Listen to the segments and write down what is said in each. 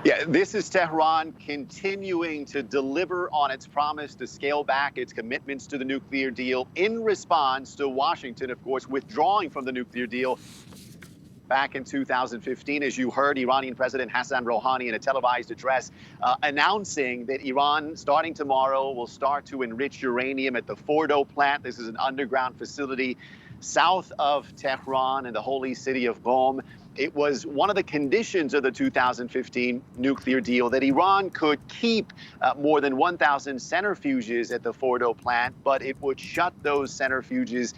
Yeah, this is Tehran continuing to deliver on its promise to scale back its commitments to the nuclear deal in response to Washington, of course, withdrawing from the nuclear deal back in 2015. As you heard, Iranian President Hassan Rouhani in a televised address announcing that Iran, starting tomorrow, will start to enrich uranium at the Fordo plant. This is an underground facility south of Tehran in the holy city of Qom. It was one of the conditions of the 2015 nuclear deal that Iran could keep more than 1,000 centrifuges at the Fordo plant, but it would shut those centrifuges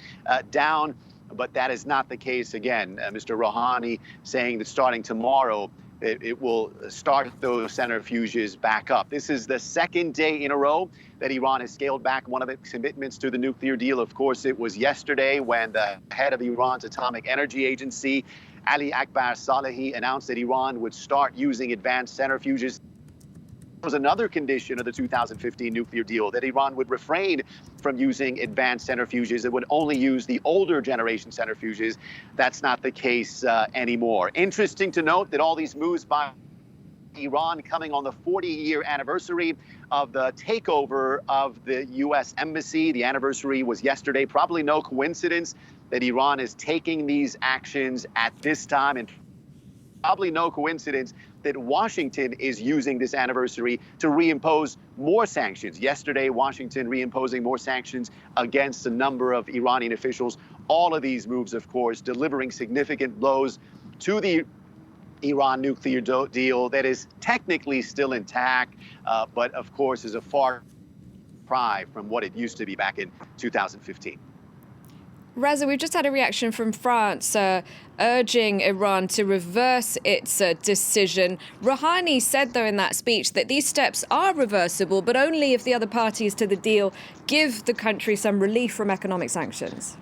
down. But that is not the case again. Mr. Rouhani saying that starting tomorrow, it will start those centrifuges back up. This is the second day in a row that Iran has scaled back one of its commitments to the nuclear deal. Of course, it was yesterday when the head of Iran's Atomic Energy Agency, Ali Akbar Salehi, announced that Iran would start using advanced centrifuges. Was another condition of the 2015 nuclear deal that Iran would refrain from using advanced centrifuges. It would only use the older generation centrifuges. That's not the case anymore. Interesting to note that all these moves by Iran coming on the 40-year anniversary of the takeover of the U.S. embassy. The anniversary was yesterday. Probably no coincidence that Iran is taking these actions at this time, and probably no coincidence that Washington is using this anniversary to reimpose more sanctions. Yesterday, Washington reimposing more sanctions against a number of Iranian officials. All of these moves, of course, delivering significant blows to the Iran nuclear deal that is technically still intact, but of course is a far cry from what it used to be back in 2015. Reza, we've just had a reaction from France urging Iran to reverse its decision. Rouhani said, though, in that speech that these steps are reversible, but only if the other parties to the deal give the country some relief from economic sanctions.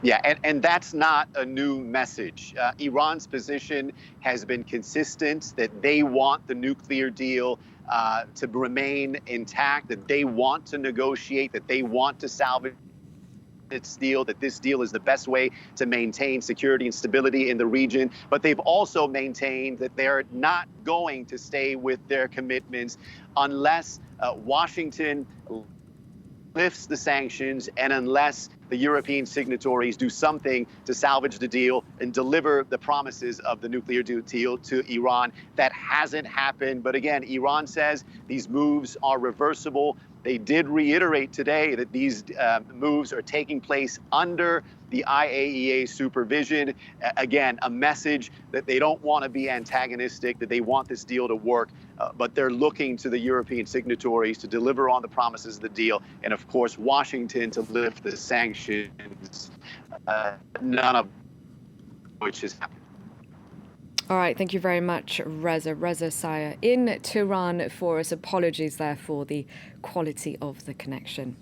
Yeah, and that's not a new message. Iran's position has been consistent that they want the nuclear deal to remain intact, that they want to negotiate, that they want to salvage its deal, that this deal is the best way to maintain security and stability in the region. But they've also maintained that they're not going to stay with their commitments unless Washington lifts the sanctions and unless the European signatories do something to salvage the deal and deliver the promises of the nuclear deal to Iran. That hasn't happened. But again, Iran says these moves are reversible. They did reiterate today that these moves are taking place under the IAEA supervision. Again, a message that they don't want to be antagonistic, that they want this deal to work, but they're looking to the European signatories to deliver on the promises of the deal, and of course, Washington to lift the sanctions, none of which has happened. All right, thank you very much, Reza Sayar in Tehran for us. Apologies there for the quality of the connection.